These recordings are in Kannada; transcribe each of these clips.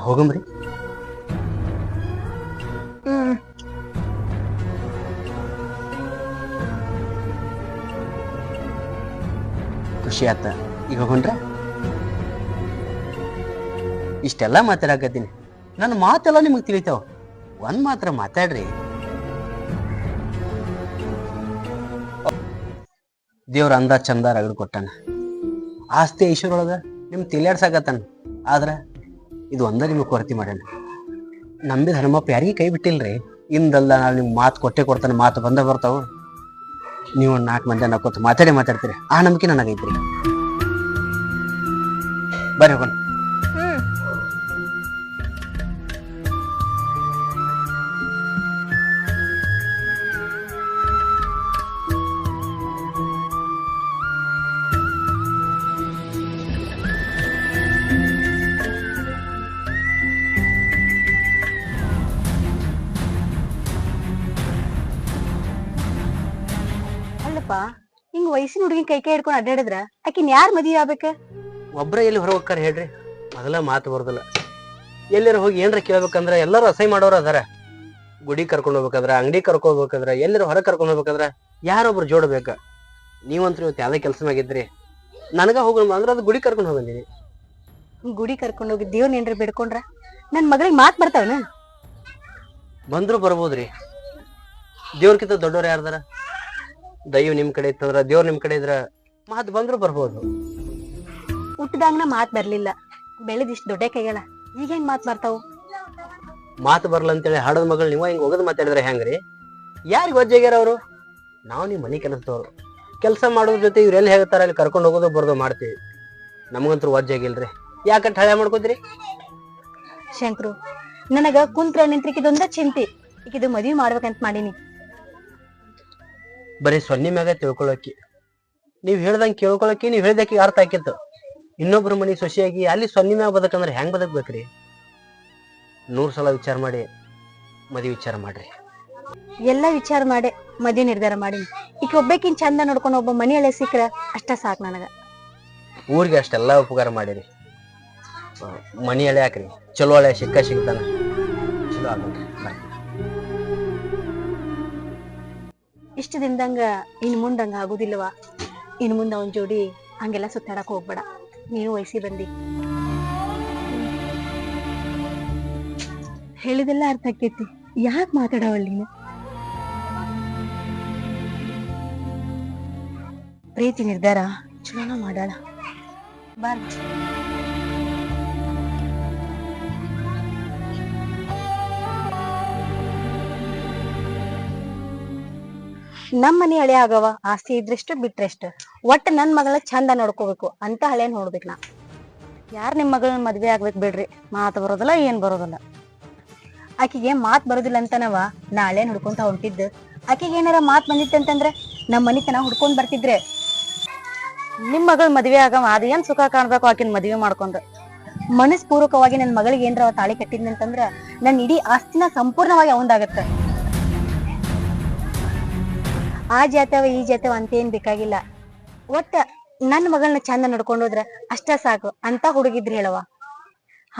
ಹೋಗಮ್ರಿ. ಖುಷಿ ಆತ. ಈಗ ಹೋಗ್ರ ಇಷ್ಟೆಲ್ಲ ಮಾತಾಡಕತ್ತೀನಿ, ನನ್ನ ಮಾತೆಲ್ಲ ನಿಮಗೆ ತಿಳಿತಾವ. ಒಂದ್ ಮಾತ್ರ ಮಾತಾಡ್ರಿ. ದೇವ್ರ ಅಂದ ಚಂದ ರಗಡ್ ಕೊಟ್ಟಾನ, ಆಸ್ತಿ ಐಶ್ವರ್ಯೊಳಗ ನಿಮ್ ತಿಳಿಯಾಡ್ಸಾಕತ್ತಾನ. ಆದ್ರ ಇದು ಒಂದ ನಿಮ್ಗೆ ಕೊರತೆ ಮಾಡ್ಯಾನ. ನಂಬಿದ ಹನುಮಪ್ಪ ಯಾರಿಗೂ ಕೈ ಬಿಟ್ಟಿಲ್ರಿ. ಇಂದಲ್ಲ ನಾವು ನಿಮ್ಗೆ ಮಾತು ಕೊಟ್ಟೆ ಕೊಡ್ತಾನೆ, ಮಾತು ಬಂದ ಬರ್ತಾವ. ನೀವು 4 ಮಂದಿ ನಕ್ಕೋತ ಮಾತಾಡ್ತೀರಿ, ಆ ನಂಬಿಕೆ ನನಗೈತ್ರಿ. ಬರ್ರಿ ಹೋಗೋಣ. ಹಿಂಗ್ ವಯಸ್ಸಿನ ಹುಡುಗಿ ಕೈ ಹಿಡ್ಕೊಂಡು ಅಡ್ಡಾಡಿದ್ರ ಆಕಿನ್ ಯಾರ್ ಮದ್ವಿ ಆಗ್ಬೇಕ? ಒಬ್ರ ಎಲ್ಲಿ ಹೊರ ಹೋಗ್ತಾರ ಹೇಳ್ರಿ? ಮೊದಲ ಮಾತು ಬರೋದಿಲ್ಲ. ಎಲ್ಲಾರ ಹೋಗಿ ಏನ್ರ ಕೇಳ್ಬೇಕಂದ್ರ ಎಲ್ಲಾರು ಅಸಹ್ಯ ಮಾಡೋರು ಅದಾರ. ಗುಡಿ ಕರ್ಕೊಂಡ್ ಹೋಗ್ಬೇಕಾದ್ರ, ಅಂಗಡಿ ಕರ್ಕೊಂಡ್ ಹೋಗ್ಬೇಕಾದ್ರ, ಎಲ್ಲಾರ ಹೊರ ಕರ್ಕೊಂಡ್ ಹೋಗ್ಬೇಕಾದ್ರ ಯಾರೊಬ್ರು ಜೋಡ್ಬೇಕ. ನೀವಂತ್ರು ಇವತ್ತು ಯಾವ್ದೇ ಕೆಲಸ ಮ್ಯಾಗಿದ್ರಿ, ನನಗ ಹೋಗೋಣ ಅಂದ್ರ ಅದು ಗುಡಿ ಕರ್ಕೊಂಡ್ ಹೋಗಂದಿನಿ. ಗುಡಿ ಕರ್ಕೊಂಡ್ ಹೋಗಿ ದೇವ್ನ ಏನ್ರ ಬಿಡ್ಕೊಂಡ್ರ ನನ್ ಮಗಳಿಗೆ ಮಾತ್ ಬರ್ತಾವನ? ಬಂದ್ರು ಬರ್ಬೋದ್ರಿ. ದೇವ್ರಕಿಂತ ದೊಡ್ಡವ್ರ ಯಾರ್ದಾರ? ದೈವ ನಿಮ್ ಕಡೆ ಇತ್ತಂದ್ರ, ದೇವ್ರ ನಿಮ್ ಕಡೆ ಇದ್ರ ಮಾತ್ ಬಂದ್ರು ಬರ್ಬೋದು. ಹುಟ್ಟದಾಗನ ಮಾತ್ ಬರ್ಲಿಲ್ಲ, ಬೆಳೆದಿಷ್ಟು ದೊಡ್ಡ ಕೈಗಳ ಈಗ ಹೆಂಗ್ ಮಾತ್ ಬರ್ತಾವು? ಮಾತು ಬರ್ಲ ಅಂತೇಳಿ ಹಾಡದ ಮಗಳು ನೀವ ಹಿಂಗ್ ಹೋಗದ್ ಮಾತಾಡಿದ್ರೆ ಹೆಂಗ್ರಿ? ಯಾರಿಗ ವಜ್ಜಾಗ್ಯಾರ ಅವ್ರು? ನಾವು ನಿಮ್ ಮನಿ ಕೆಲಸದವ್ರು, ಕೆಲಸ ಮಾಡೋದ್ರ ಜೊತೆ ಇವ್ರು ಎಲ್ಲಿ ಹೇಳ್ತಾರ ಅಲ್ಲಿ ಕರ್ಕೊಂಡು ಹೋಗೋದು ಬರೋದು ಮಾಡ್ತೀವಿ. ನಮಗಂತೂ ವಜ್ಜಾಗಿಲ್ರಿ. ಯಾಕಂತ ಹಳೆ ಮಾಡ್ಕೋತೀರಿ? ಶಂಕ್ರು, ನನಗ ಕುಂತ್ರ ನಿಂತ್ರಿಕಿದೊಂದ ಚಿಂತಿ, ಈಕಿದು ಮದ್ವಿ ಮಾಡ್ಬೇಕಂತ ಮಾಡೀನಿ. ಬರೀ ಸೊನ್ನಿ ಮ್ಯಾಗ ತಿಳ್ಕೊಳಕಿ, ನೀವ್ ಹೇಳ್ದಂಗ ಕೇಳ್ಕೊಳಕಿ, ನೀವ್ ಹೇಳ್ದಕ್ಕೆ ಅರ್ಥ ಆಕಿತ್ತು. ಇನ್ನೊಬ್ರ ಮನಿ ಸೊಸೆಯಾಗಿ ಅಲ್ಲಿ ಸೊನ್ನಿ ಮ್ಯಾಗ ಬದಕಂದ್ರೆ ಹೆಂಗ್ ಬದಕ್ಬೇಕ್ರಿ? 100 ಸಲ ವಿಚಾರ ಮಾಡಿ ಮದ್ವಿ ವಿಚಾರ ಮಾಡ್ರಿ. ಎಲ್ಲಾ ವಿಚಾರ ಮಾಡಿ ಮದ್ವಿ ನಿರ್ಧಾರ ಮಾಡೀನಿ. ಈಗ ಒಬ್ಬಾಕಿನ್ ಚಂದ ನೋಡ್ಕೊಂಡು ಒಬ್ಬ ಮನಿ ಹಳೆ ಸಿಕ್ಕ್ರ ಅಷ್ಟ ಸಾಕ್ ನನಗ. ಊರಿಗೆ ಅಷ್ಟೆಲ್ಲಾ ಉಪಕಾರ ಮಾಡಿರಿ, ಮನಿ ಹಳೆ ಹಾಕ್ರಿ. ಚಲೋ ಹಳೆ ಸಿಗ್ತಾನ, ಚಲೋ ಆಗಲ್ರಿ. ಇಷ್ಟ ದಿನದಂಗ ಇನ್ ಮುಂದಂಗ ಆಗುದಿಲ್ವಾ? ಇನ್ ಮುಂದ ಅವನ್ ಜೋಡಿ ಹಂಗೆಲ್ಲ ಸುತ್ತಾಡಕ್ ಹೋಗ್ಬೇಡ. ನೀನು ವಯಸ್ಸಿ ಬಂದಿ, ಹೇಳಿದೆಲ್ಲ ಅರ್ಥ ಆಕೇತಿ. ಯಾಕೆ ಮಾತಾಡವಲ್ ನೀನು? ಪ್ರೀತಿ ನಿರ್ಧಾರ ಚಲೋನ ಮಾಡಾಳ. ಬಾರ. ನಮ್ ಮನಿ ಹಳೆ ಆಗವ, ಆಸ್ತಿ ಇದ್ರೆಷ್ಟು ಬಿಟ್ರೆಷ್ಟು, ಒಟ್ಟ ನನ್ ಮಗಳ ಚಂದ ನೋಡ್ಕೋಬೇಕು ಅಂತ ಹಳೆ ನೋಡ್ಬೇಕ್. ನಾ ಯಾರ್ ನಿಮ್ ಮಗಳನ್ನ ಮದ್ವೆ ಆಗ್ಬೇಕ್ ಬಿಡ್ರಿ, ಮಾತು ಬರೋದಿಲ್ಲ ಏನ್ ಬರೋದಿಲ್ಲ. ಆಕಿಗೆ ಮಾತ್ ಬರೋದಿಲ್ಲ ಅಂತನವ ನಾಳೆ ಹುಡ್ಕೊಂತ ಹೊಂಟಿದ್ದು. ಆಕಿಗೆ ಏನಾರ ಮಾತ್ ಬಂದಿತ್ತಂತಂದ್ರ ನಮ್ ಮನಿತನ ಹುಡ್ಕೊಂಡ್ ಬರ್ತಿದ್ರೆ. ನಿಮ್ ಮಗಳ ಮದ್ವೆ ಆಗವ ಅದ ಏನ್ ಸುಖ ಕಾಣ್ಬೇಕು ಆಕಿನ ಮದ್ವೆ ಮಾಡ್ಕೊಂಡ್. ಮನಸ್ಪೂರ್ವಕವಾಗಿ ನನ್ ಮಗಳಿಗೆ ಏನ್ರ ತಾಳಿ ಕಟ್ಟಿದ್ನಂತಂದ್ರ ನನ್ ಇಡೀ ಆಸ್ತಿನ ಸಂಪೂರ್ಣವಾಗಿ ಅವಂದಾಗತ್ತ. ಆ ಜಾತವ ಈ ಜಾತವ ಅಂತ ಏನ್ ಬೇಕಾಗಿಲ್ಲ. ಒಟ್ಟ ನನ್ ಮಗಳನ್ನ ಚಂದ ನಡ್ಕೊಂಡೋದ್ರ ಅಷ್ಟ ಸಾಕು ಅಂತ ಹುಡುಗಿದ್ರಿ ಹೇಳವ.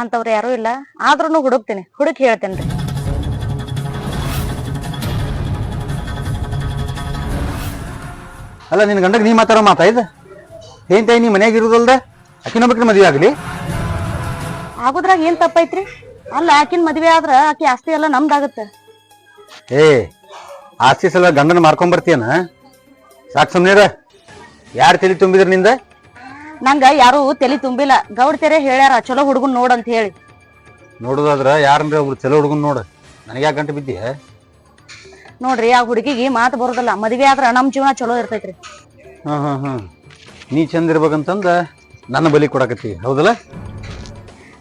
ಅಂತವ್ರ ಯಾರು ಇಲ್ಲ, ಆದ್ರೂನು ಹುಡುಕ್ತೇನೆ, ಹುಡುಕಿ ಹೇಳ್ತೇನ್ರಿ. ಅಲ್ಲ ನಿನ್ ಗಂಡಗ್ ನೀ ಮಾತಾಡೋ ಮಾತಾ ಇದು? ಏನ್ ತಾಯಿ ನೀ ಮನ್ಯಾಗ ಇರುದಲ್ದ ಆಕಿನ ಬೇಕ್ರಿ ಮದ್ವೆ ಆಗ್ಲಿ? ಆಗುದ್ರಾಗ ಏನ್ ತಪ್ಪೈತ್ರಿ? ಅಲ್ಲ ಆಕಿನ ಮದ್ವೆ ಆದ್ರ ಆಕಿ ಆಸ್ತಿ ಎಲ್ಲ ನಮ್ದಾಗತ್ತ. ಏ ಆಸ್ತಿ ಸಲ ಗಂಡನ ಮಾರ್ಕೊಂಡ್ ಬರ್ತೀಯನ? ಸಾಕ್ ಸುಮ್ನಿರ. ಯಾರು ತಲಿ ತುಂಬಿದ್ರ ನಿಂದ? ನಂಗ ಯಾರು ತಲಿ ತುಂಬಿಲ್ಲ, ಗೌಡ್ ತೆರೆ ಹೇಳ್ಯಾರ ಚಲೋ ಹುಡುಗನ್ ನೋಡಂತ ಹೇಳಿ. ನೋಡುದಾದ್ರ ಯಾರನ್ರಿ ಒಬ್ರು ಚಲೋ ಹುಡುಗನ್ ನೋಡ, ನನಗ್ಯಾ ಗಂಟು ಬಿದ್ದಿ? ನೋಡ್ರಿ ಆ ಹುಡುಗಿಗೆ ಮಾತು ಬರೋದಲ್ಲ, ಮದ್ವೆ ಆದ್ರ ನಮ್ ಜೀವನ ಚಲೋ ಇರ್ತೈತ್ರಿ. ಹ್ಮ್ ನೀ ಚಂದ ಇರ್ಬೇಕಂತಂದ ನನ್ನ ಬಲಿ ಕೊಡಕತ್ತಿ ಹೌದಲ್ಲ?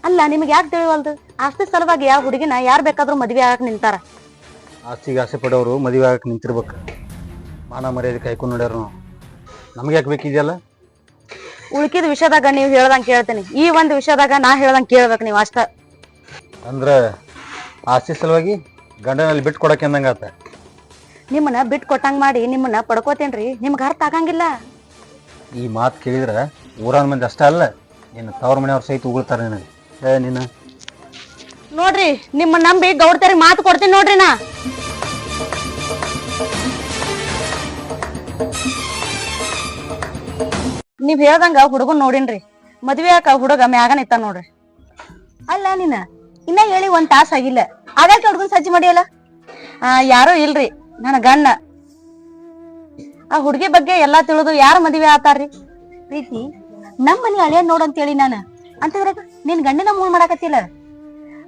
ಅಲ್ಲ ನಿಮ್ಗೆ ಯಾಕೆ ತಿಳಿವಲ್ದು? ಆಸ್ತಿ ಸಲುವಾಗಿ ಯಾವ ಹುಡುಗಿನ ಯಾರ್ ಬೇಕಾದ್ರೂ ಮದ್ವೆ ಆಗಕ್ ನಿಂತಾರ. ಆಸ್ತಿಗೆ ಆಸೆ ಪಡೋರು ಮದುವೆ ಆಗಕ್ಕೆ ನಿಂತಿರ್ಬೇಕು. ಮಾನ ಮರ್ಯಾದೆ ಕಾಯ್ಕೊಂಡು ನೋಡ್ಯಾರ ನಾವು, ನಮ್ಗೆ ಯಾಕೆ ಬೇಕಿದೆಯಲ್ಲ? ಉಳ್ಕಿದ ವಿಷಯದಾಗ ನೀವ್ ಹೇಳ್ದಂಗ್ ಕೇಳ್ತೇನೆ, ಈ ಒಂದ್ ವಿಷಯದಾಗ ನಾ ಹೇಳ್ದಂಗ್ ಕೇಳ್ಬೇಕು ನೀವು ಅಷ್ಟ. ಅಂದ್ರ ಆಸ್ತಿ ಸಲುವಾಗಿ ಗಂಡನಲ್ಲಿ ಬಿಟ್ಟು ಕೊಡಕ್ಕೆ ಅಂದಂಗಾತ. ನಿಮ್ಮನ್ನ ಬಿಟ್ಟು ಕೊಟ್ಟಂಗ್ ಮಾಡಿ ನಿಮ್ಮನ್ನ ಪಡ್ಕೋತೇನ್ರಿ, ನಿಮ್ಗೆ ಅರ್ಥ ಆಗಂಗಿಲ್ಲ. ಈ ಮಾತು ಕೇಳಿದ್ರ ಊರಾನ ಮಂದಿ ಅಷ್ಟ ಅಲ್ಲ, ನಿನ್ನ ತವ್ರ ಮನೆಯವ್ರ ಸಹಿತ ಉಗುಳ್ತಾರೆ ನಿನಗೆ. ನಿನ್ನ ನೋಡ್ರಿ ನಿಮ್ಮ ನಂಬಿ ಗೌಡ್ತರಿಗೆ ಮಾತು ಕೊಡ್ತೀನಿ ನೋಡ್ರಿ ನಾ. ನೀವ್ ಹೇಳ್ದಂಗ ಹುಡುಗನ್ ನೋಡಿನ್ರಿ, ಮದ್ವೆ ಆಕ ಹುಡುಗ ಮ್ಯಾಗ ನಿಂತ ನೋಡ್ರಿ. ಅಲ್ಲ ನೀನ ಇನ್ನ ಹೇಳಿ 1 ತಾಸ ಆಗಿಲ್ಲ, ಆಗಾಕ ಹುಡುಗನ್ ಸಜ್ಜಿ ಮಾಡಿಯಲ್ಲ. ಯಾರು ಇಲ್ರಿ, ನನ್ನ ಗಂಡ. ಆ ಹುಡುಗಿ ಬಗ್ಗೆ ಎಲ್ಲಾ ತಿಳಿದು ಯಾರು ಮದ್ವೆ ಆತಾರ್ರಿ? ಪ್ರೀತಿ ನಮ್ ಮನಿ ಹಳೆಯ ನೋಡಂತೇಳಿ ನಾನು ಅಂತಂದ್ರ ನಿನ್ ಗಂಡನ ಮೂಳ್ ಮಾಡಾಕತ್ತಿಲ್ಲ.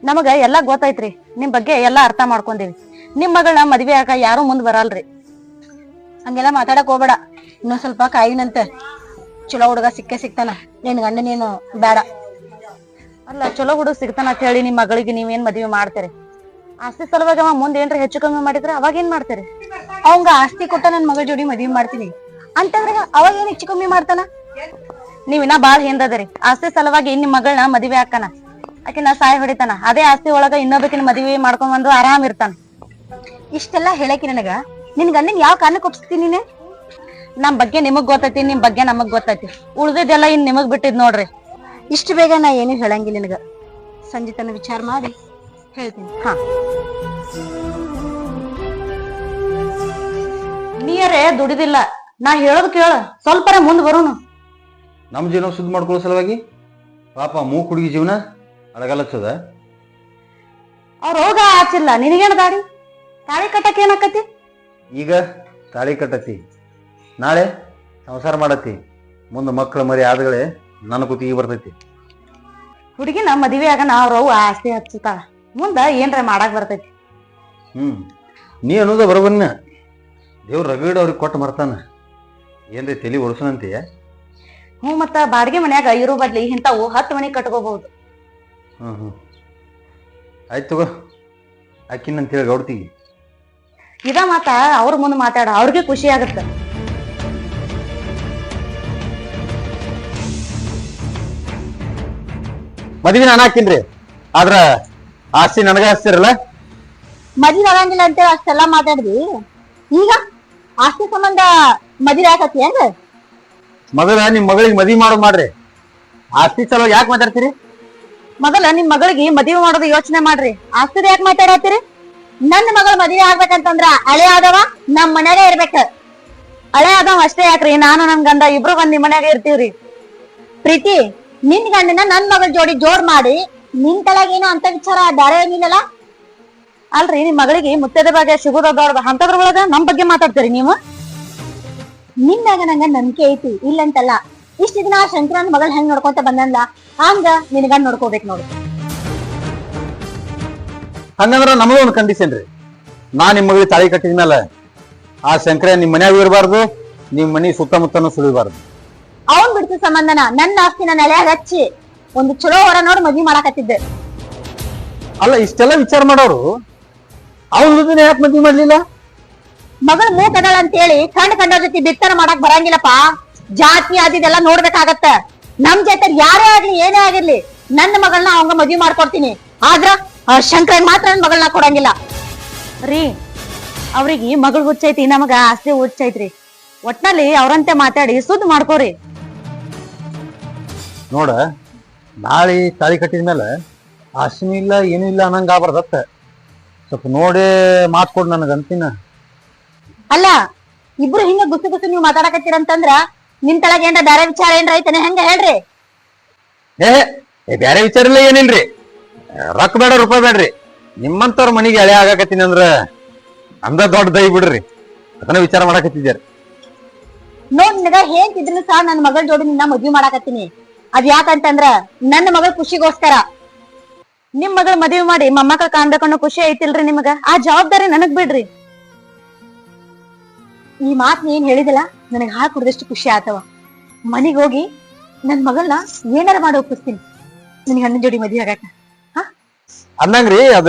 ನಮಗ ಎಲ್ಲಾ ಗೊತ್ತೈತ್ರಿ, ನಿಮ್ ಬಗ್ಗೆ ಎಲ್ಲಾ ಅರ್ಥ ಮಾಡ್ಕೊಂಡೇವಿ. ನಿಮ್ ಮಗಳನ್ನ ಮದ್ವೆ ಆಕ ಯಾರು ಮುಂದ್ ಬರಲ್ರಿ. ಹಂಗೆಲ್ಲಾ ಮಾತಾಡಕ್ ಹೋಗ್ಬೇಡ, ಇನ್ನೊಂದ್ ಸ್ವಲ್ಪ ಕಾಯಿನಂತೆ. ಚಲೋ ಹುಡುಗ ಸಿಗ್ತಾನ, ನಿನ್ ಗಂಡ ನೀನು ಬೇಡ. ಅಲ್ಲ ಚಲೋ ಹುಡುಗ ಸಿಗ್ತಾನ ಅಂತ ಹೇಳಿ ನಿಮ್ ಮಗಳಿಗೆ ನೀವೇನ್ ಮದ್ವೆ ಮಾಡ್ತೀರಿ? ಆಸ್ತಿ ಸಲುವಾಗಿ ಅವ ಮುಂದೆ ಏನ್ರ ಹೆಚ್ಚು ಕಮ್ಮಿ ಮಾಡಿದ್ರೆ ಅವಾಗ ಏನ್ ಮಾಡ್ತೀರಿ? ಅವಂಗ ಆಸ್ತಿ ಕೊಟ್ಟ ನನ್ ಮಗಳ ಜೋಡಿ ಮದ್ವೆ ಮಾಡ್ತೀನಿ ಅಂತಂದ್ರೆ ಅವಾಗ ಏನ್ ಹೆಚ್ಚು ಕಮ್ಮಿ ಮಾಡ್ತಾನ? ನೀವಿನ್ನ ಬಾಳ್ ಹಿಂದದರಿ. ಆಸ್ತಿ ಸಲುವಾಗಿ ನಿಮ್ ಮಗಳನ್ನ ಮದ್ವೆ ಹಾಕನ, ಆಕಿನ ಸಾಯ್ ಹೊಡಿತಾನ. ಅದೇ ಆಸ್ತಿ ಒಳಗ ಇನ್ನೊಬ್ಬಕಿನ ಮದ್ವೆ ಮಾಡ್ಕೊಂಡ್ ಬಂದು ಆರಾಮ್ ಇರ್ತಾನ. ಇಷ್ಟೆಲ್ಲಾ ಹೇಳಕಿ ನನಗ ನಿನ್ ಗಂಡನ್ ಯಾವ ಕಾರಣಕ್ಕೆ ಒಪ್ಸ್ತೀನಿ ನೀನೆ? ನಮ್ ಬಗ್ಗೆ ನಿಮಗ್ ಗೊತ್ತೈತಿ, ನಿಮ್ ಬಗ್ಗೆ ನಮಗ್ ಗೊತ್ತೈತಿ. ಉಳ್ದಿದ್ದೆಲ್ಲ ಇನ್ ನಿಮಗ್ ಬಿಟ್ಟಿದ್ ನೋಡ್ರಿ. ಇಷ್ಟು ಬೇಗ ನಾ ಏನು ಹೇಳಂಗಿಲ್ಲ ನಿನಗ. ಸಂಜೆ ತನ ವಿಚಾರ ಮಾಡಿ ಹೇಳ್ತೀನಿ. ಹಾ, ನೀರೇ ದುಡಿದಿಲ್ಲ, ನಾ ಹೇಳೋದು ಕೇಳ, ಸ್ವಲ್ಪರೇ ಮುಂದ್ ಬರೋನು. ನಮ್ಮ ಜೀವನ ಶುದ್ಧ ಮಾಡ್ಕೊಳ್ಳೋ ಸಲುವಾಗಿ ಪಾಪ ಮೂಕ್ ಹುಡುಗಿ ಜೀವನ ಅಳಗಲಚ್ಚದ. ಅವ್ರ ರೋಗ ಆಚಿಲ್ಲ, ನಿನಗೇನ ದಾಡಿ? ತಾಳಿ ಕಟ್ಟಕ್ ಏನಾಕತಿ? ಈಗ ತಾಳಿ ಕಟ್ಟತಿ, ನಾಳೆ ಸಂಸಾರ ಮಾಡತಿ, ಮುಂದೆ ಮಕ್ಕಳ ಮರಿ ಆದಗಳೇ ನನ್ನ ಕುತ್ತಿಗೆ ಬರ್ತೈತಿ. ಹುಡುಗಿನ ಮದ್ವೆ ಆಗ ಅವ್ರ ಆಸ್ತಿ ಹಚ್ಚುತ್ತಾಳ, ಮುಂದ ಏನ್ರ ಮಾಡಾಕ್ ಬರ್ತೈತಿ. ನೀ ಅನ್ನೋದ ಬರೋಬನ್ನ ದೇವ್ರ ರಗಡ್ ಅವ್ರಿಗೆ ಕೊಟ್ಟು ಮರ್ತಾನ. ಏನ್ರಿ ತಲಿ ಒಡ್ಸನಂತೀಯ? ಮತ್ತ ಬಾಡಿಗೆ ಮನ್ಯಾಗ ಇರೋ ಬದ್ಲಿ ಇಂತಾವು 10 ಮನಿ ಕಟ್ಕೋಬಹುದು. ಆಯ್ತು ತಗೋ, ಅಕ್ಕಿನಂತೇಳಿ ಗೌಡ್ತಿಗೆ ಇದ ಮಾತ ಅವ್ರ ಮುಂದೆ ಮಾತಾಡ, ಅವ್ರಿಗೆ ಖುಷಿ ಆಗತ್ತ. ಮದ್ವಿ ನಾನು ಹಾಕಿನ್ರಿ, ಆದ್ರ ಆಸ್ತಿ ನನಗ ಹಚ್ತಿರಲ್ಲ. ಮದ್ವೆ ಆಗಂಗಿಲ್ಲ ಅಂತ ಅಷ್ಟೆಲ್ಲಾ ಮಾತಾಡ್ದಿ, ಈಗ ಆಸ್ತಿ ಸಂಬಂಧ ಮದ್ವೆ ಆಗತಿ ಹೆಂಗ? ಮೊದಲ ನಿಮ್ ಮಗಳಿಗೆ ಮದ್ವಿ ಮಾಡೋದ್ ಮಾಡ್ರಿ, ಆಸ್ತಿ ಸಲುವಾಗಿ ಯಾಕೆ ಮಾತಾಡ್ತೀರಿ? ಮೊದಲ ನಿಮ್ ಮಗಳಿಗೆ ಮದ್ವೆ ಮಾಡೋದು ಯೋಚನೆ ಮಾಡ್ರಿ, ಆಸ್ತಿದ ಯಾಕೆ ಮಾತಾಡತ್ತೀರಿ? ನನ್ನ ಮಗಳು ಮದ್ವೆ ಆಗ್ಬೇಕಂತಂದ್ರ ಹಳೆ ಆದವ ನಮ್ ಮನ್ಯಾಗ ಇರ್ಬೇಕ. ಹಳೆ ಆದವ ಅಷ್ಟೇ ಯಾಕ್ರಿ, ನಾನು ನನ್ ಗಂಡ ಇಬ್ರು ಬಂದ್ ನಿಮ್ ಮನ್ಯಾಗ ಇರ್ತೀವ್ರಿ. ಪ್ರೀತಿ, ನಿನ್ ಗಂಡನ ನನ್ ಮಗಳ ಜೋಡಿ ಜೋಡ್ ಮಾಡಿ ನಿನ್ ತಲೆಗೇನು ಅಂತ ವಿಚಾರ ಬೇರೆ ಏನಿಲ್ಲಲ್ಲ? ಅಲ್ರಿ, ನಿಮ್ ಮಗಳಿಗೆ ಮುತ್ತದ ಬಗ್ಗೆ ಸಿಗೋದ ದೊಡ್ಡ ಅಂತದ್ರ ಒಳಗ ನಮ್ ಬಗ್ಗೆ ಮಾತಾಡ್ತೀರಿ ನೀವು? ನಿನ್ನಾಗ ನಂಗ ನಂಬಿಕೆ ಐತಿ, ಇಲ್ಲಂತಲ್ಲ. ಇಷ್ಟ ದಿನ ಶಂಕರನ್ ಮಗಳ ಹೆಂಗ್ ನೋಡ್ಕೊಂತ ಬಂದಲ್ಲ, ಹಂಗ ನಿನ್ಗಂಡ್ ನೋಡ್ಕೋಬೇಕು ನೋಡು. ಹಂಗಂದ್ರ ನಮಗೂ ಒಂದು ಕಂಡೀಷನ್ ರೀ, ನಾ ನಿಮ್ ಮಗಳಿಗೆ ತಾಳಿ ಕಟ್ಟಿದ್ಮೇಲೆ ಆ ಶಂಕರ ನಿಮ್ ಮನ್ಯಾಗ ಇರಬಾರ್ದು, ನಿಮ್ ಮನಿ ಸುತ್ತಮುತ್ತನೂ ಸುಳಿಬಾರ್ದು. ಅವನ್ ಬಿಡ್ತ ಸಂಬಂಧನ ನನ್ನ ಆಸ್ತಿನ ನೆಲೆಯಾಗ ಹಚ್ಚಿ ಒಂದು ಚಲೋ ಹೊರ ನೋಡಿ ಮದ್ವಿ ಮಾಡಾಕತ್ತಿದ್ದೆ. ಅಲ್ಲ, ಇಷ್ಟೆಲ್ಲ ವಿಚಾರ ಮಾಡೋರು ಅವನ ಯಾಕೆ ಮದ್ವಿ ಮಾಡ್ಲಿಲ್ಲ? ಮಗಳು ಮೂಕದಳ ಅಂತ ಹೇಳಿ ಕಂಡವ್ರ ಜೊತೆ ಬಿತ್ತನ ಮಾಡಕ್ ಬರಂಗಿಲ್ಲಪ್ಪ. ಜಾತಿ ಅದಿದೆಲ್ಲ ನೋಡ್ಬೇಕಾಗತ್ತ. ನಮ್ ಜೊತೆ ಯಾರೇ ಆಗ್ಲಿ ಏನೇ ಆಗಿರ್ಲಿ ನನ್ನ ಮಗಳನ್ನ ಅವಂಗ ಮದ್ವಿ ಮಾಡ್ಕೊಡ್ತೀನಿ, ಆದ್ರ ಶಂಕರನ್ ಮಾತ್ರ ನನ್ ಮಗಳನ್ನ ಕೊಡಂಗಿಲ್ಲ ರೀ. ಅವ್ರಿಗೆ ಮಗಳು ಹುಚ್ಚೈತಿ, ನಮಗ ಆಸ್ತಿ ಹುಚ್ಚೈತ್ರಿ. ಒಟ್ನಲ್ಲಿ ಅವ್ರಂತೆ ಮಾತಾಡಿ ಸುದ್ದಿ ಮಾಡ್ಕೋರಿ. ನೋಡ, ನಾಳೆ ತಾಳಿ ಕಟ್ಟಿದ್ಮೇಲೆ ಆಸ್ತಿನೂ ಇಲ್ಲ ಏನೂ ಇಲ್ಲ ಅನ್ನಂಗ ಆಗ್ಬಾರ್ದತ್ತ. ಸ್ವಲ್ಪ ನೋಡಿ ಮಾತ್ ಕೊಡ್ ನನಗಂತಿನ. ಅಲ್ಲ, ಇಬ್ರು ಹಿಂಗ ಗುಸು ಗುಸು ನೀವು ಮಾತಾಡಕತ್ತೀರಂತಂದ್ರ ನಿನ್ ತಳಗ ಏನ್ರ ಬ್ಯಾರೆ ವಿಚಾರ ಏನ್ರ ಐತೇನೆ? ಹೆಂಗ ಹೇಳ್ರಿ? ಬ್ಯಾರೆ ವಿಚಾರ ಇಲ್ಲ, ಏನಿಲ್ರಿ. ರೊಕ್ಕ ಬೇಡ, ರೂಪಾಯಿ ಬೇಡ್ರಿ. ನಿಮ್ಮಂತವ್ರ ಮನಿಗೆ ಹಳೆ ಆಗಾಕತ್ತೀನಿ ಅಂದ್ರ ಅಂದ ದೊಡ್ಡ ದೈ ಬಿಡ್ರಿ, ಅದನ್ನ ವಿಚಾರ ಮಾಡಾಕತ್ತಿದ್ಯಾರ. ನೋಡ್, ನಿನಗ ಹೇಂತಿದ್ರು ಸಹ ನನ್ನ ಮಗಳ ಜೋಡಿ ನಿನ್ನ ಮದ್ವಿ ಮಾಡಾಕತ್ತೀನಿ. ಅದ್ ಯಾಕಂತಂದ್ರ ನನ್ನ ಮಗಳ ಖುಷಿಗೋಸ್ಕರ. ನಿಮ್ ಮಗಳ ಮದ್ವಿ ಮಾಡಿ ಮೊಮ್ಮಕ್ಕಳ ಕಾಣ್ಬೇಕನ್ನೋ ಖುಷಿ ಐತಿಲ್ರಿ ನಿಮಗ? ಆ ಜವಾಬ್ದಾರಿ ನನಗ್ ಬಿಡ್ರಿ. ಈ ಮಾತ್ ನೀನ್ ಹೇಳಿದಿಲ್ಲ, ನನಗ್ ಹಾಳು ಕುಡ್ದಷ್ಟು ಖುಷಿ ಆತವ. ಮನಿಗ್ ಹೋಗಿ ನನ್ ಮಗಳನ್ನ ಏನಾರ ಮಾಡಿ ಒಪ್ಪಿಸ್ತೀನಿ ನಿನ್ ಗಂಡನ ಜೋಡಿ ಮದ್ವಿ ಆಗಾಕ. ಅಂದಂಗ್ರಿ, ಅದ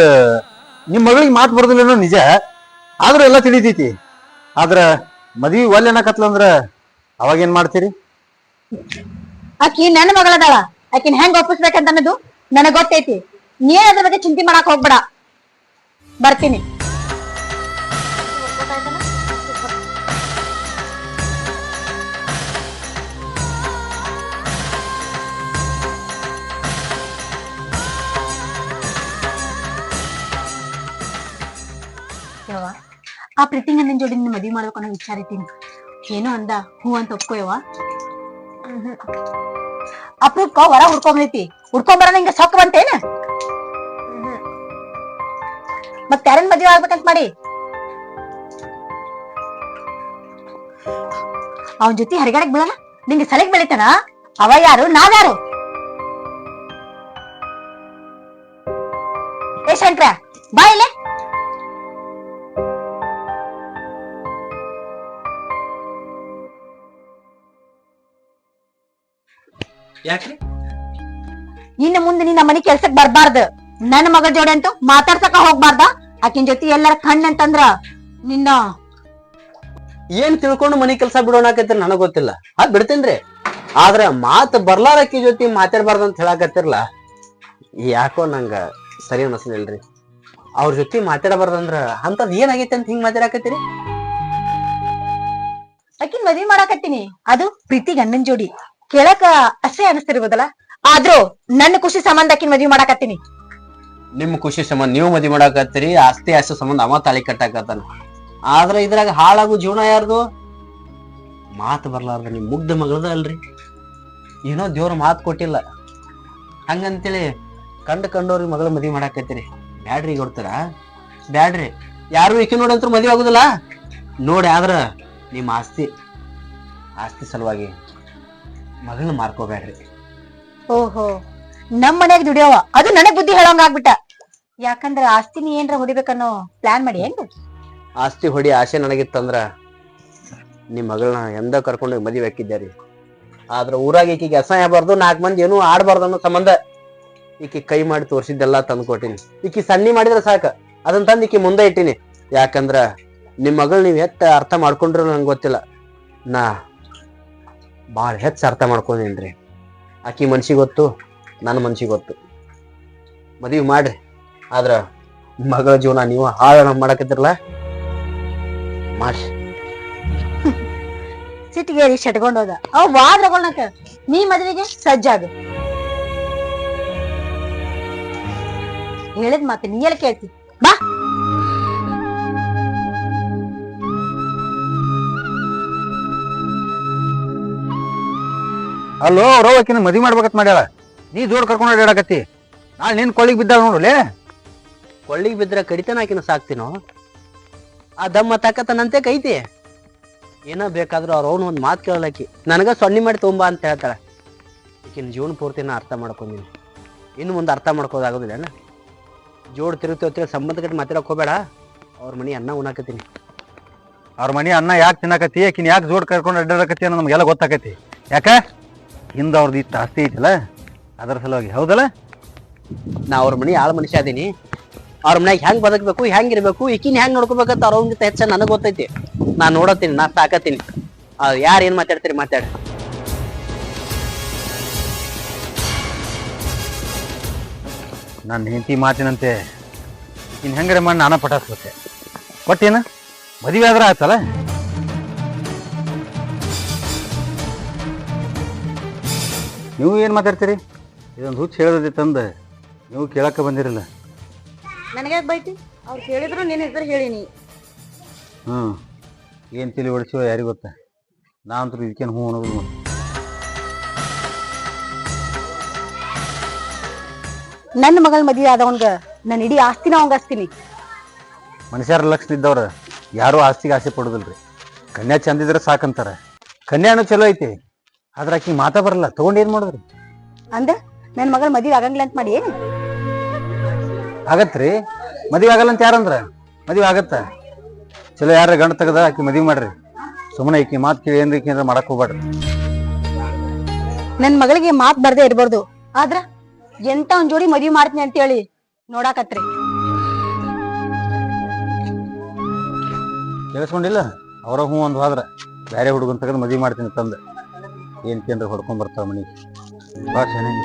ನಿಮ್ ಮಗಳಿಗೆ ಮಾತು ಬರೋದಿಲ್ಲ ನಿಜ, ಆದ್ರೂ ಎಲ್ಲ ತಿಳಿತೈತಿ. ಆದ್ರ ಮದ್ವಿ ಒಲ್ಲೆ ಅನ್ನಕತ್ಲಂದ್ರ ಅವಾಗ ಏನ್ ಮಾಡ್ತೀರಿ? ಆಕಿ ನನ್ನ ಮಗಳದಾಳ, ಆಕಿನ ಹೆಂಗ್ ಒಪ್ಪಿಸ್ಬೇಕಂತ ಅನ್ನೋದು ನನಗ್ ಗೊತ್ತೈತಿ. ನೀನ್ ಅದ್ರ ಬಗ್ಗೆ ಚಿಂತೆ ಮಾಡಕ್ ಹೋಗ್ಬೇಡ. ಬರ್ತೀನಿ. ಆ ಪ್ರೀತಿ ಗಂಡನ್ ಜೋಡಿ ನಿನ್ನ ಮದ್ವಿ ಮಾಡ್ಬೇಕು ಅನ್ನೋ ವಿಚಾರ ಇದ್ದೀನಿ. ಏನೋ ಅಂದ ಹೂ ಅಂತ ಒಪ್ಕೋಯವ. ಅಪ್ರೂಪ್ಕ ಹೊರ ಹುಡ್ಕೊಂಬೈತಿ, ಹುಡ್ಕೊಂಬರ ನಿಂಗೆ ಸೊಕ್ಕ ಬಂತೇನ? ಮತ್ ಯಾರನ್ ಮದ್ವೆ ಆಗ್ಬೇಕಂತ ಮಾಡಿ? ಅವನ್ ಜೊತೆ ಹರಿಗಾಡಕ್ ಬೀಳಲ್ಲ, ನಿಂಗೆ ಸಲಿಗ್ ಬೆಳಿತಾನ? ಅವ ಯಾರು ನಾವ್ಯಾರು? ಏ ಶಂಕ್ರ ಬಾ ಇಲ್ಲೇ. ಯಾಕ್ರಿ? ಇನ್ನು ಮುಂದೆ ನೀನ್ ಮನಿ ಕೆಲ್ಸಕ್ ಬರ್ಬಾರ್ದು. ನನ್ನ ಮಗಳ ಜೋಡಿ ಅಂತೂ ಮಾತಾಡ್ಸಕ ಹೋಗ್ಬಾರ್ದ. ಆಕಿನ್ ಜೊತೆ ಎಲ್ಲಾರ ಕಣ್ಣ ಅಂತಂದ್ರ ನಿನ್ನ ಏನ್ ತಿಳ್ಕೊಂಡು ಮನಿ ಕೆಲ್ಸ ಬಿಡೋಣಾಕತ್ತೀರಿ ನನಗ್ ಗೊತ್ತಿಲ್ಲ. ಅದ್ ಬಿಡ್ತೇನ್ರಿ, ಆದ್ರ ಮಾತ್ ಬರ್ಲಾರಕ್ಕಿ ಜೊತೆ ಮಾತಾಡ್ಬಾರ್ದು ಅಂತ ಹೇಳಾಕತ್ತಿರ್ಲ, ಯಾಕೋ ನಂಗ ಸರಿ ಅನಸ್ಲಿಲ್ರಿ. ಅವ್ರ ಜೊತೆ ಮಾತಾಡಬಾರ್ದಂದ್ರ ಅಂತದ್ ಏನಾಗೈತಿ ಅಂತ ಹಿಂಗ್ ಮಾತಾಡಕತ್ತೀರಿ? ಆಕಿನ್ ಮದ್ವಿ ಮಾಡಾಕತ್ತೀನಿ, ಅದು ಪ್ರೀತಿ ಗಂಡನ್ ಜೋಡಿ. ಕೇಳಕ ಅಷ್ಟೇ ಅನಿಸ್ತಿರ್ಬೋದಲ್ಲ, ಆದ್ರೂ ನನ್ನ ಖುಷಿ ಸಂಬಂಧ ಆಕಿನ್ ಮದ್ವಿ ಮಾಡಾಕತ್ತೀನಿ. ನಿಮ್ ಖುಷಿ ಸಂಬಂಧ ನೀವು ಮದ್ವಿ ಮಾಡಾಕತ್ತೀರಿ, ಆಸ್ತಿ ಸಂಬಂಧ ಅವ ತಾಳಿ ಕಟ್ಟಾಕತ್ತಾನ. ಆದ್ರ ಇದ್ರಾಗ ಹಾಳಾಗು ಜೀವನ ಯಾರ್ದು? ಮಾತು ಬರ್ಲಾರ್ದ ನಿಮ್ ಮುಗ್ಧ ಮಗಳದ ಅಲ್ರಿ. ಏನೋ ದೇವ್ರ ಮಾತು ಕೊಟ್ಟಿಲ್ಲ ಹಂಗಂತೇಳಿ ಕಂಡವ್ರಿಗೆ ಮಗಳ ಮದ್ವಿ ಮಾಡಾಕತ್ತೀರಿ. ಬ್ಯಾಡ್ರಿ ಕೊಡ್ತಾರ? ಬ್ಯಾಡ್ರಿ, ಯಾರು ಈಕಿ ನೋಡಂತೂ ಮದ್ವೆ ಆಗುದಿಲ್ಲ ನೋಡಿ. ಆದ್ರ ನಿಮ್ ಆಸ್ತಿ ಸಲುವಾಗಿ ಮಗಳನ್ನ ಮಾರ್ಕೋಬ್ಯಾಡ್ರಿ. ಓಹೋ, ನಮ್ ಮನ್ಯಾಗ ದುಡಿಯವ ಅದು ನನಗ್ ಬುದ್ಧಿ ಹೇಳೋಂಗ ಆಗ್ಬಿಟ್ಟ. ಯಾಕಂದ್ರ ಆಸ್ತಿನಿ ಏನ್ರ ಹೊಡಿಬೇಕನ್ನೋ ಪ್ಲಾನ್ ಮಾಡಿ ಏನ್ರಿ? ಆಸ್ತಿ ಹೊಡಿ ಆಸೆ ನನಗಿತ್ತಂದ್ರ ನಿಮ್ ಮಗಳನ್ನ ಎಂದ ಕರ್ಕೊಂಡು ಮದ್ವೆ ಹಾಕಿದ್ದಾರಿ. ಆದ್ರ ಊರಾಗ ಈಕಿಗೆ ಅಸಹ್ಯ ಬಾರ್ದು, 4 ಮಂದಿ ಏನು ಆಡ್ಬಾರ್ದು ಅನ್ನೋ ಸಂಬಂಧ ಈಕಿ ಕೈ ಮಾಡಿ ತೋರ್ಸಿದ್ದೆಲ್ಲಾ ತಂದು ಕೊಟ್ಟಿನಿ. ಈಕಿ ಸನ್ನಿ ಮಾಡಿದ್ರೆ ಸಾಕ, ಅದನ್ನ ತಂದು ಈಕಿ ಮುಂದೆ ಇಟ್ಟಿನಿ. ಯಾಕಂದ್ರ ನಿಮ್ ಮಗಳು ನೀವ್ ಎತ್ತ ಅರ್ಥ ಮಾಡ್ಕೊಂಡ್ರು ನಂಗೆ ಗೊತ್ತಿಲ್ಲ, ನಾ ಬಾಳ ಹೆಚ್ಚು ಅರ್ಥ ಮಾಡ್ಕೊಂಡೇನ್ರಿ. ಆಕಿ ಮನ್ಸಿಗೆ ಗೊತ್ತು, ನನ್ನ ಮನ್ಸಿಗೆ ಗೊತ್ತು. ಮದ್ವಿ ಮಾಡ್ರಿ, ಆದ್ರ ಮಗಳ ಜೀವನ ನೀವು ಹಾಳು ಮಾಡಕತ್ತಿರಲ್ಲ ಮಾಡ್ರಿ. ಸಿಟಿಗೇರಿ ಶಟ್ಕೊಂಡೋದ ಅವ್ ವಾದ್ರಗೊಳಕ ನೀ ಮದ್ವೆಗೆ ಸಜ್ಜಾಗ. ಹೇಳಿದ್ ಮಾತು ನೀ ಎಲ್ಲ ಕೇಳ್ತಿ ಬಾ. ಅಲ್ಲೋ ರೋವಕಿನ ಮದ್ವಿ ಮಾಡ್ಬೇಕತ್ ಮಾಡ್ಯಾಳ, ನೀ ಜೋಡ್ ಕರ್ಕೊಂಡು ಅಡ್ಯಾಡಕತ್ತಿ. ನಾಳೆ ನಿನ್ ಕೊಳ್ಳಿಗೆ ಬಿದ್ದಾಳ ನೋಡ್ಲೆ. ಕೊಳ್ಳಿಗೆ ಬಿದ್ರೆ ಕಡಿತನ ಆಕಿನ ಸಾಕ್ತಿನೋ? ಆ ದಮ್ಮ ತಾಕತ್ತನಂತೆ ಕೈತಿ. ಏನೋ ಬೇಕಾದ್ರೂ ಅವ್ರವ್ನ ಒಂದ್ ಮಾತು ಕೇಳಲಕ್ಕಿ ನನಗ ಸೊನ್ನಿ ಮಾಡಿ ತೊಂಬ ಅಂತ ಹೇಳ್ತಾಳ. ಈಕಿನ ಜೀವನ ಪೂರ್ತಿನ ಅರ್ಥ ಮಾಡ್ಕೊಂಡಿನಿ, ಇನ್ನು ಮುಂದೆ ಅರ್ಥ ಮಾಡ್ಕೋದಾಗೋದಿಲ್ಲ. ಜೋಡ್ ತಿರುಗ್ತೇವೆ ಸಂಬಂಧ ಕಟ್ಟಿ ಮಾತಾಡಕ್ ಹೋಗ್ಬೇಡ. ಅವ್ರ ಮನಿ ಅನ್ನ ಉಣ್ಣಾಕತ್ತೀನಿ. ಅವ್ರ ಮನಿ ಅನ್ನ ಯಾಕೆ ತಿನ್ನಕತ್ತಿ, ಆಕಿನ ಯಾಕೆ ಜೋಡ್ ಕರ್ಕೊಂಡು ಅಡ್ಡಾಡಕತ್ತಿ ಅನ್ನೋ ನಮ್ಗೆಲ್ಲ ಗೊತ್ತಾಕತಿ. ಯಾಕ ಹಿಂದ ಅವ್ರದ್ದು ಇತ್ತು ಆಸ್ತಿ ಐತಲ್ಲ, ಅದರ ಸಲುವಾಗಿ. ಹೌದಲ್ಲ? ನಾ ಅವ್ರ ಮನಿ ಆಳ ಮನುಷ್ಯ ಅದೀನಿ. ಅವ್ರ ಮನ್ಯಾಗ ಹೆಂಗ್ ಬದುಕಬೇಕು, ಹೆಂಗಿರ್ಬೇಕು, ಈಕಿನ ಹೆಂಗ್ ನೋಡ್ಕೋಬೇಕಂತ ಅವ್ರಗಿಂತ ಹೆಚ್ಚ ನನಗ್ ಗೊತ್ತೈತಿ. ನಾ ನೋಡತ್ತೀನಿ, ನಾ ಸಾಕತ್ತೀನಿ. ಯಾರು ಏನ್ ಮಾತಾಡ್ತೀರಿ ಮಾತಾಡ. ನನ್ನ ಹೆಂಡತಿ ಮಾತಿನಂತೆ ಇನ್ ಹೆಂಗರೆ ಮಾಡಿ ನಾನ ಪಟಾಸ್ಬೇಕು. ಕೊಟ್ಟೇನ ಮದುವೆ ಆದ್ರೆ ಆಯ್ತಲ್ಲ. ನೀವು ಏನ್ ಮಾತಾಡ್ತೀರಿ? ಇದೊಂದು ಹುಚ್ಚ ಹೇಳೋದಿ ತಂದ ನೀವು ಕೇಳಕ್ಕೆ ಬಂದಿರಲ್ಲ. ನನಗೆ ಬೈತಿ? ಅವ್ರು ಹೇಳಿದ್ರು ನಿನ್ನ ಹೆಸರು ಹೇಳಿನಿ. ಏನು ತಿಳಿ ಹೊಡಿಸೋ ಯಾರಿಗೆ ಗೊತ್ತಾ? ನಾ ಅಂತೂ ಇದಕ್ಕೇನು ಹ್ಞೂ ಅನ್ನೋದು. ನನ್ನ ಮಗಳ ಮದುವೆ ಆದವನ್ಗ ನಾನು ಇಡೀ ಆಸ್ತಿನ ಅವಂಗ ಹಚ್ತೀನಿ. ಮನುಷ್ಯರ ಲಕ್ಷಣ ಇದ್ದವ್ರ ಯಾರೂ ಆಸ್ತಿಗೆ ಆಸೆ ಪಡೋದಿಲ್ರಿ. ಕನ್ಯಾ ಚಂದಿದ್ರೆ ಸಾಕಂತಾರ. ಕನ್ಯಾನು ಚಲೋ ಐತಿ, ಆದ್ರ ಆಕಿ ಮಾತಾ ಬರಲ್ಲ. ತಗೊಂಡ್ ಏನ್ ಮಾಡಿದ್ರಿ? ಅಂದ ನನ್ನ ಮಗಳ ಮದುವೆ ಆಗಂಗಿಲ್ಲ ಅಂತ ಮಾಡಿ ಏನು? ಆಗತ್ರಿ, ಮದುವೆ ಆಗಲ್ಲ ಅಂತ ಯಾರಂದ್ರ? ಮದುವೆ ಆಗತ್ತ. ಚಲೋ ಯಾರ ಗಂಡ ತೆಗದ ಆಕಿ ಮದುವೆ ಮಾಡ್ರಿ. ಸುಮ್ಮನೆ ಈಕಿ ಮಾತು ಕೇಳಿ ಏನ್ರ ಮಾಡಕ್ ಹೋಗ್ಬೇಡ್ರಿ. ನನ್ ಮಗಳಿಗೆ ಮಾತ್ ಬರ್ದೇ ಇರ್ಬಾರ್ದು, ಆದ್ರ ಎಂತ ಒಂದ್ ಜೋಡಿ ಮದ್ವಿ ಮಾಡ್ತೀನಿ ಅಂತ ಹೇಳಿ ನೋಡಾಕತ್ರಿ. ಕೇಳಿಸ್ಕೊಂಡಿಲ್ಲ? ಅವರ ಹ್ಞೂ ಒಂದು ಹೋದ್ರ ಬೇರೆ ಹುಡುಗನ್ ತೆಗೆದು ಮದುವೆ ಮಾಡ್ತೀನಿ ತಂದ ಏನ್ ಕೇಂದ್ರ ಹೊಡ್ಕೊಂಡ್ ಬರ್ತಾವ ಮನಿಗೆ. ಬಾ ಚೆನ್ನಾಗಿ.